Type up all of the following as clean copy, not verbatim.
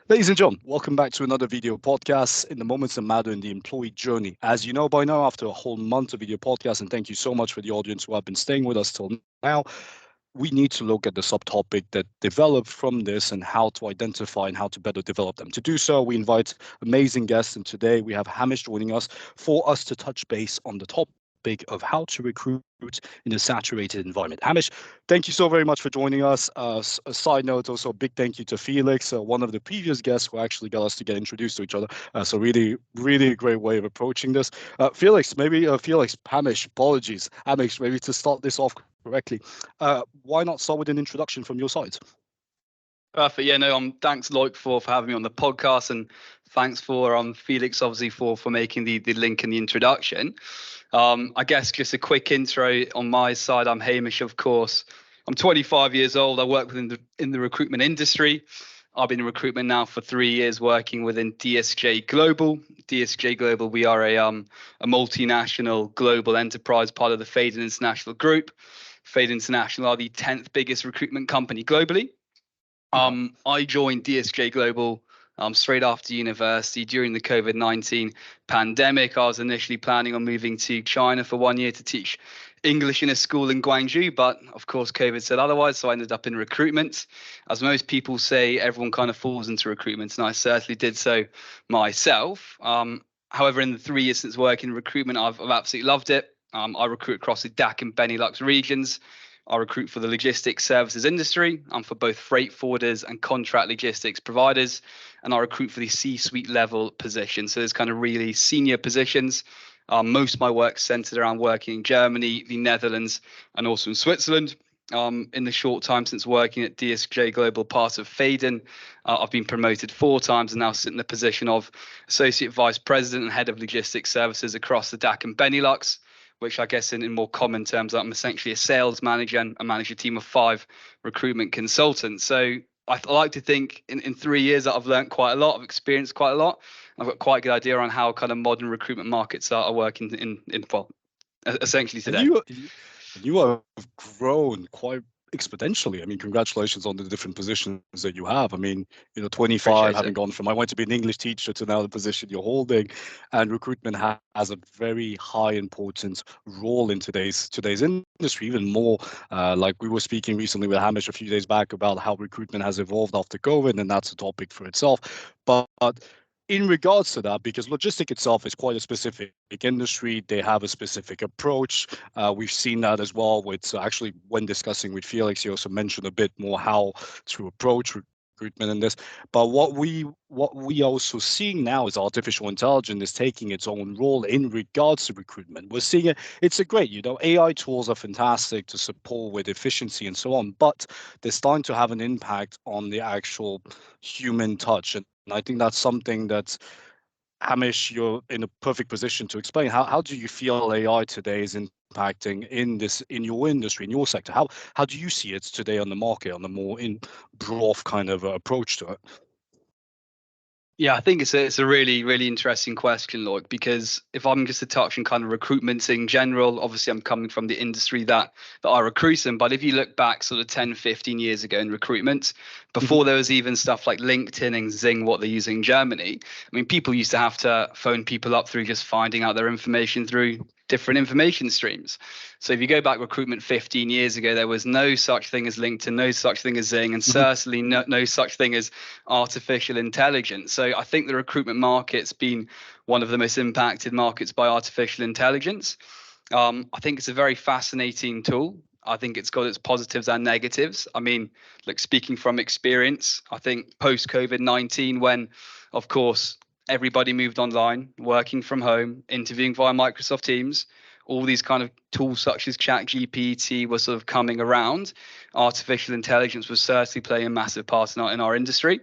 Ladies and gentlemen, welcome back to another video podcast in the moments that matter in the employee journey. As you know by now, after a whole month of video podcasts, and thank you so much for the audience who have been staying with us till now, we need to look at the subtopic that developed from this and how to identify and how to better develop them. To do so, we invite amazing guests, and today we have Hamish joining us for us to touch base on the topic of how to recruit in a saturated environment. Hamish, thank you so very much for joining us. A side note, also a big thank you to Felix, one of the previous guests who actually got us to get introduced to each other. So really, really a great way of approaching this. Felix, Hamish, apologies. Hamish, maybe to start this off correctly, why not start with an introduction from your side? Perfect. Yeah, no, thanks, Loic, for having me on the podcast, and thanks for Felix, obviously, for making the link and the introduction. I guess just a quick intro on my side. I'm Hamish, of course. I'm 25 years old. I work in the recruitment industry. I've been in recruitment now for 3 years, working within DSJ Global. DSJ Global, we are a multinational global enterprise, part of the Faden International Group. Faden International are the 10th biggest recruitment company globally. I joined DSJ Global straight after university during the COVID-19 pandemic. I was initially planning on moving to China for 1 year to teach English in a school in Guangzhou, but of course COVID said otherwise, so I ended up in recruitment. As most people say, everyone kind of falls into recruitment, and I certainly did so myself. However, in the 3 years since working in recruitment, I've absolutely loved it. I recruit across the DACH and Benelux regions. I recruit for the logistics services industry. I'm for both freight forwarders and contract logistics providers. And I recruit for the C-suite level positions. So there's kind of really senior positions. Most of my work centered around working in Germany, the Netherlands, and also in Switzerland. In the short time since working at DSJ Global, part of Faden, I've been promoted 4 times and now sit in the position of Associate Vice President and Head of Logistics Services across the DACH and Benelux, which I guess in more common terms, I'm essentially a sales manager and I manage a team of 5 recruitment consultants. So I like to think in 3 years that I've learned quite a lot, I've experienced quite a lot. I've got quite a good idea on how kind of modern recruitment markets are working in essentially today. And you have grown quite exponentially. I mean, congratulations on the different positions that you have. I mean, 25, having gone from I want to be an English teacher to now the position you're holding, and recruitment has a very high importance role in today's industry, even more. Like we were speaking recently with Hamish a few days back about how recruitment has evolved after COVID, and that's a topic for itself. But in regards to that, because logistic itself is quite a specific industry, they have a specific approach. We've seen that as well with actually when discussing with Felix, he also mentioned a bit more how to approach recruitment in this. But what we also seeing now is artificial intelligence is taking its own role in regards to recruitment. We're seeing it's a great, AI tools are fantastic to support with efficiency and so on, but they're starting to have an impact on the actual human touch. And I think that's something that, Hamish, you're in a perfect position to explain. How do you feel AI today is impacting in your industry, in your sector? How do you see it today on the market, on the more broad kind of approach to it? Yeah, I think it's a really, really interesting question, Lloyd, because if I'm just to touch on kind of recruitment in general, obviously I'm coming from the industry that I recruit in, but if you look back sort of 10, 15 years ago in recruitment, before there was even stuff like LinkedIn and Xing, what they're using in Germany, I mean, people used to have to phone people up through just finding out their information through different information streams. So if you go back recruitment 15 years ago, there was no such thing as LinkedIn, no such thing as Xing, and certainly no such thing as artificial intelligence. So I think the recruitment market's been one of the most impacted markets by artificial intelligence. I think it's a very fascinating tool. I think it's got its positives and negatives. I mean, like speaking from experience, I think post COVID-19, when, of course, everybody moved online, working from home, interviewing via Microsoft Teams, all these kind of tools such as ChatGPT were sort of coming around. Artificial intelligence was certainly playing a massive part in our industry.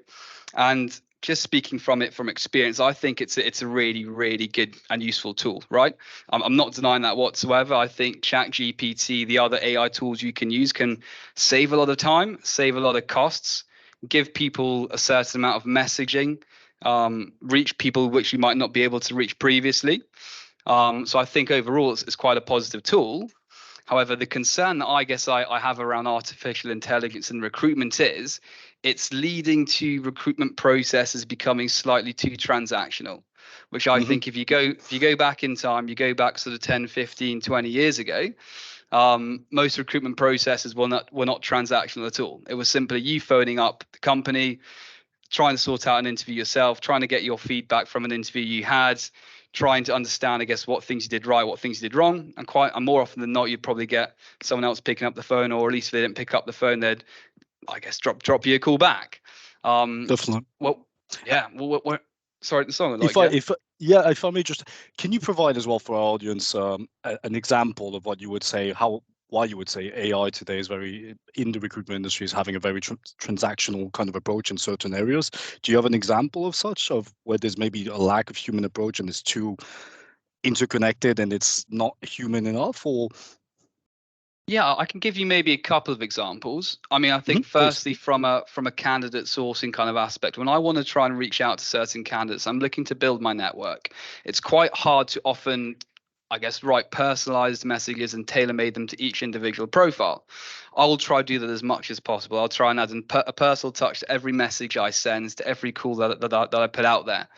And just speaking from experience, I think it's a really, really good and useful tool, right? I'm not denying that whatsoever. I think ChatGPT, the other AI tools you can use, can save a lot of time, save a lot of costs, give people a certain amount of messaging, reach people which you might not be able to reach previously. So I think overall it's quite a positive tool. However, the concern that I guess I have around artificial intelligence and recruitment is it's leading to recruitment processes becoming slightly too transactional, which I think if you go back in time, you go back sort of 10, 15, 20 years ago, most recruitment processes were not transactional at all. It was simply you phoning up the company, trying to sort out an interview yourself, trying to get your feedback from an interview you had, trying to understand, I guess, what things you did right, what things you did wrong. And more often than not, you'd probably get someone else picking up the phone, or at least if they didn't pick up the phone, they'd, I guess, drop you a call back. Definitely. Well, yeah. Well, sorry, the song. If I may just, can you provide as well for our audience an example of what you would say, why you would say AI today is very, in the recruitment industry, is having a very transactional kind of approach in certain areas? Do you have an example of such, of where there's maybe a lack of human approach and it's too interconnected and it's not human enough? Or yeah, I can give you maybe a couple of examples. I mean, I think firstly, from a candidate sourcing kind of aspect, when I want to try and reach out to certain candidates, I'm looking to build my network. It's quite hard to often, I guess, write personalized messages and tailor-made them to each individual profile. I will try to do that as much as possible. I'll try and add a personal touch to every message I send, to every call that I put out there.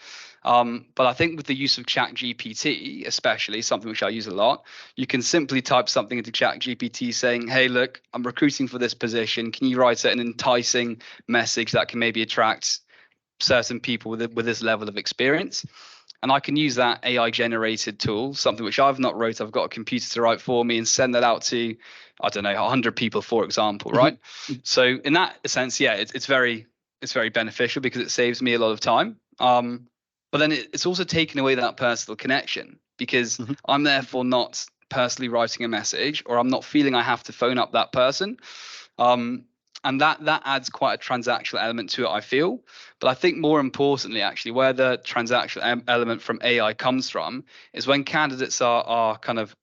But I think with the use of ChatGPT, especially something which I use a lot, you can simply type something into ChatGPT saying, hey, look, I'm recruiting for this position. Can you write an enticing message that can maybe attract certain people with this level of experience? And I can use that AI generated tool, something which I've not wrote. I've got a computer to write for me, and send that out to, I don't know, 100 people, for example, right? So in that sense, yeah, it's very beneficial because it saves me a lot of time. But then it's also taken away that personal connection, because I'm therefore not personally writing a message, or I'm not feeling I have to phone up that person. And that adds quite a transactional element to it, I feel. But I think more importantly, actually, where the transactional element from AI comes from is when candidates are kind of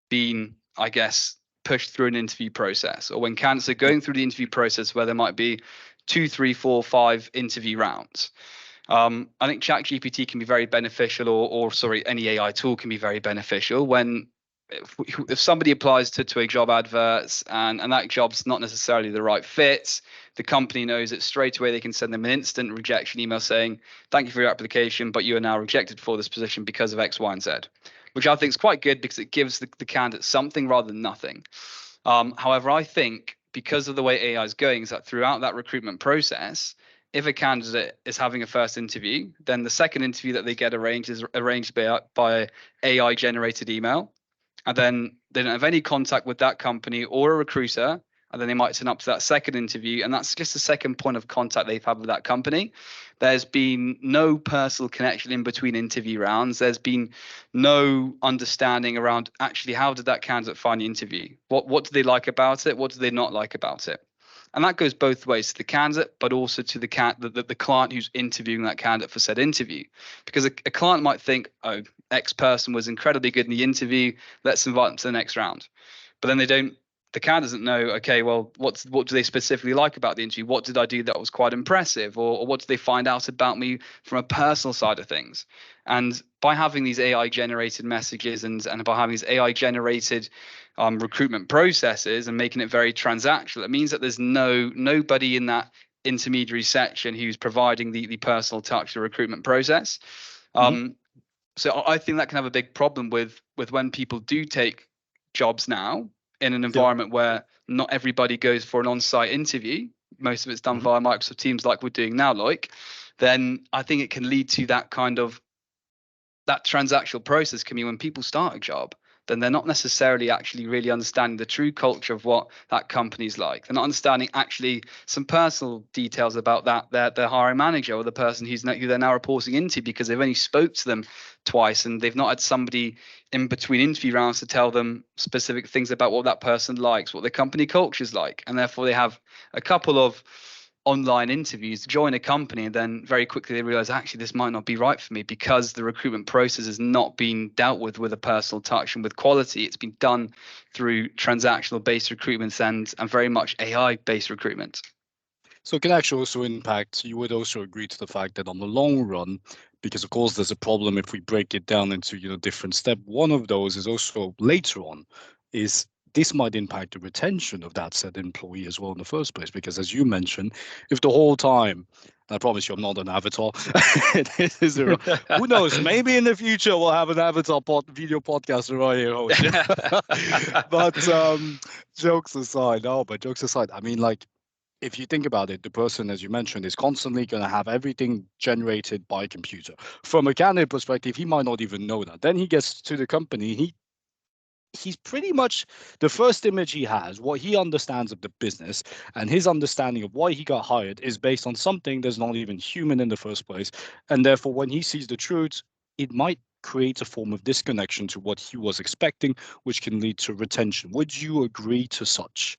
being, I guess, pushed through an interview process, or when candidates are going through the interview process where there might be 2, 3, 4, 5 interview rounds. I think ChatGPT can be very beneficial, or sorry, any AI tool can be very beneficial when if somebody applies to a job advert and that job's not necessarily the right fit, the company knows it straight away. They can send them an instant rejection email saying, thank you for your application, but you are now rejected for this position because of X, Y, and Z, which I think is quite good because it gives the candidate something rather than nothing. However, I think because of the way AI is going, is that throughout that recruitment process, if a candidate is having a first interview, then the second interview that they get arranged is arranged by AI generated email. And then they don't have any contact with that company or a recruiter. And then they might turn up to that second interview, and that's just the second point of contact they've had with that company. There's been no personal connection in between interview rounds. There's been no understanding around actually how did that candidate find the interview? What do they like about it? What do they not like about it? And that goes both ways, to the candidate, but also to the client who's interviewing that candidate for said interview. Because a client might think, oh, X person was incredibly good in the interview, let's invite them to the next round. But then the candidate doesn't know, okay, well, what do they specifically like about the interview? What did I do that was quite impressive? Or what did they find out about me from a personal side of things? And by having these AI generated messages and by having these AI generated recruitment processes and making it very transactional, it means that there's nobody in that intermediary section who's providing the personal touch to the recruitment process. So I think that can have a big problem with when people do take jobs now in an environment where not everybody goes for an on-site interview. Most of it's done via Microsoft Teams, like we're doing now, then I think it can lead to that kind of that transactional process can be when people start a job, then they're not necessarily actually really understanding the true culture of what that company's like. They're not understanding actually some personal details about that their hiring manager or the person who they're now reporting into, because they've only spoke to them twice and they've not had somebody in between interview rounds to tell them specific things about what that person likes, what their company culture is like. And therefore they have a couple of online interviews to join a company, and then very quickly they realize actually this might not be right for me, because the recruitment process has not been dealt with a personal touch and with quality. It's been done through transactional based recruitment and very much AI based recruitment. So it can actually also impact, you would also agree to the fact that on the long run, because of course there's a problem if we break it down into different steps. One of those is also later on is this might impact the retention of that said employee as well in the first place. Because as you mentioned, if the whole time, I promise you I'm not an avatar, who knows, maybe in the future we'll have an avatar video podcaster right here, host. But jokes aside, I mean, like, if you think about it, the person, as you mentioned, is constantly going to have everything generated by computer. From a candidate perspective, he might not even know that. Then he gets to the company, he's pretty much the first image he has, what he understands of the business, and his understanding of why he got hired is based on something that's not even human in the first place. And therefore, when he sees the truth, it might create a form of disconnection to what he was expecting, which can lead to retention. Would you agree to such?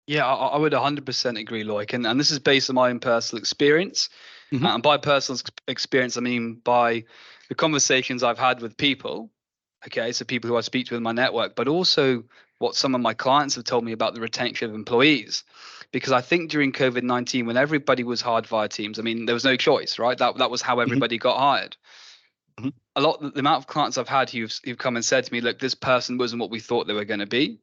Yeah, I would 100% agree, Loic. And this is based on my own personal experience. Mm-hmm. And by personal experience, I mean by the conversations I've had with people. Okay, so people who I speak to in my network, but also what some of my clients have told me about the retention of employees. Because I think during COVID-19, when everybody was hired via Teams, I mean, there was no choice, right? That was how everybody got hired. Mm-hmm. The amount of clients I've had who've come and said to me, look, this person wasn't what we thought they were going to be.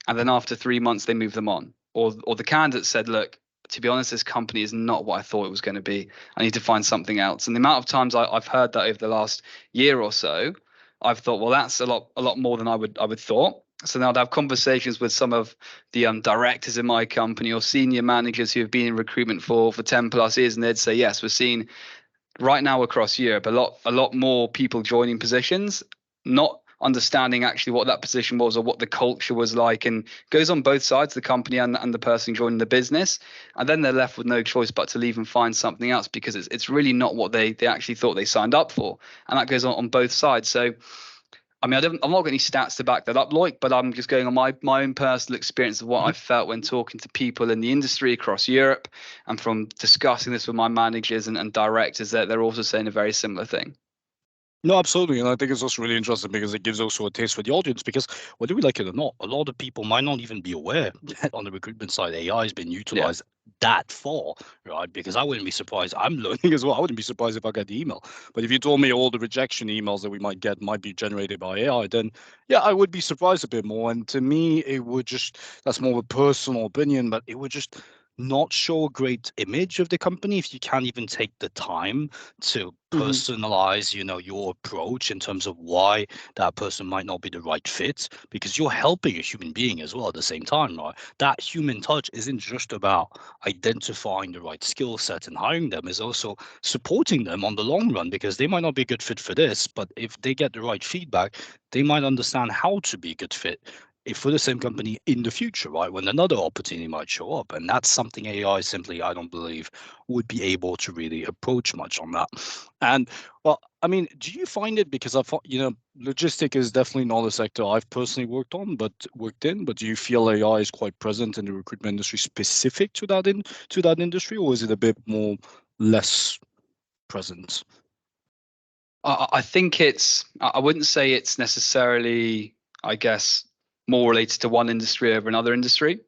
And then after 3 months, they move them on. Or the candidate said, look, to be honest, this company is not what I thought it was going to be. I need to find something else. And the amount of times I've heard that over the last year or so, I've thought, well, that's a lot more than I would thought. So now I'd have conversations with some of the directors in my company or senior managers who have been in recruitment for 10 plus years, and they'd say, yes, we're seeing right now across Europe a lot more people joining positions, not understanding actually what that position was or what the culture was like, and goes on both sides, the company and the person joining the business, and then they're left with no choice but to leave and find something else because it's really not what they actually thought they signed up for, and that goes on both sides. So I mean, I'm not got any stats to back that up, Loic, but I'm just going on my own personal experience of what I felt when talking to people in the industry across Europe, and from discussing this with my managers and directors, that they're also saying a very similar thing. No, absolutely. And I think it's also really interesting because it gives also a taste for the audience, because whether we like it or not, a lot of people might not even be aware that on the recruitment side, AI has been utilized that far, right? Because I wouldn't be surprised. I'm learning as well. I wouldn't be surprised if I get the email. But if you told me all the rejection emails that we might get might be generated by AI, then yeah, I would be surprised a bit more. And to me, it would just, that's more of a personal opinion, but it would just not show a great image of the company if you can't even take the time to personalize, your approach in terms of why that person might not be the right fit, because you're helping a human being as well at the same time, right? That human touch isn't just about identifying the right skill set and hiring them, is also supporting them on the long run, because they might not be a good fit for this, but if they get the right feedback, they might understand how to be a good fit if for the same company in the future, right? When another opportunity might show up. And that's something AI simply, I don't believe, would be able to really approach much on that. And well, I mean, do you find it, because I thought, logistic is definitely not a sector I've personally worked in, but do you feel AI is quite present in the recruitment industry specific to that industry, or is it a bit more less present? I think I wouldn't say it's necessarily, I guess, more related to one industry over another industry.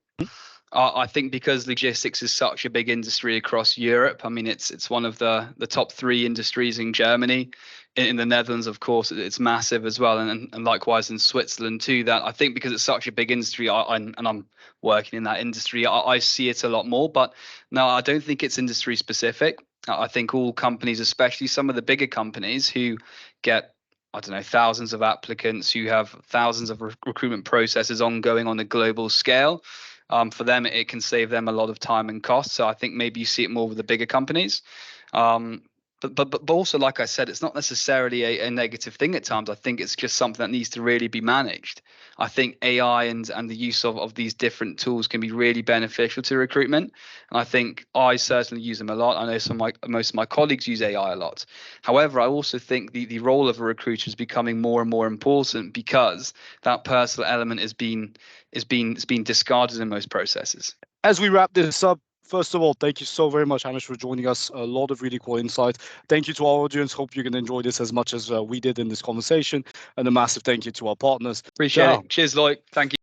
I think because logistics is such a big industry across Europe. I mean, it's one of the top 3 industries in Germany. In the Netherlands, of course, it's massive as well, and likewise in Switzerland too. That I think because it's such a big industry, and I'm working in that industry, I see it a lot more. But no, I don't think it's industry specific. I think all companies, especially some of the bigger companies who get, I don't know, thousands of applicants, who have thousands of recruitment processes ongoing on a global scale. For them, it can save them a lot of time and cost. So I think maybe you see it more with the bigger companies. But also, like I said, it's not necessarily a negative thing at times. I think it's just something that needs to really be managed. I think AI and the use of these different tools can be really beneficial to recruitment. And I think I certainly use them a lot. I know most of my colleagues use AI a lot. However, I also think the role of a recruiter is becoming more and more important, because that personal element is being discarded in most processes. As we wrap this up, first of all, thank you so very much, Hamish, for joining us. A lot of really cool insights. Thank you to our audience. Hope you can enjoy this as much as we did in this conversation. And a massive thank you to our partners. Appreciate it. Cheers, Loic. Thank you.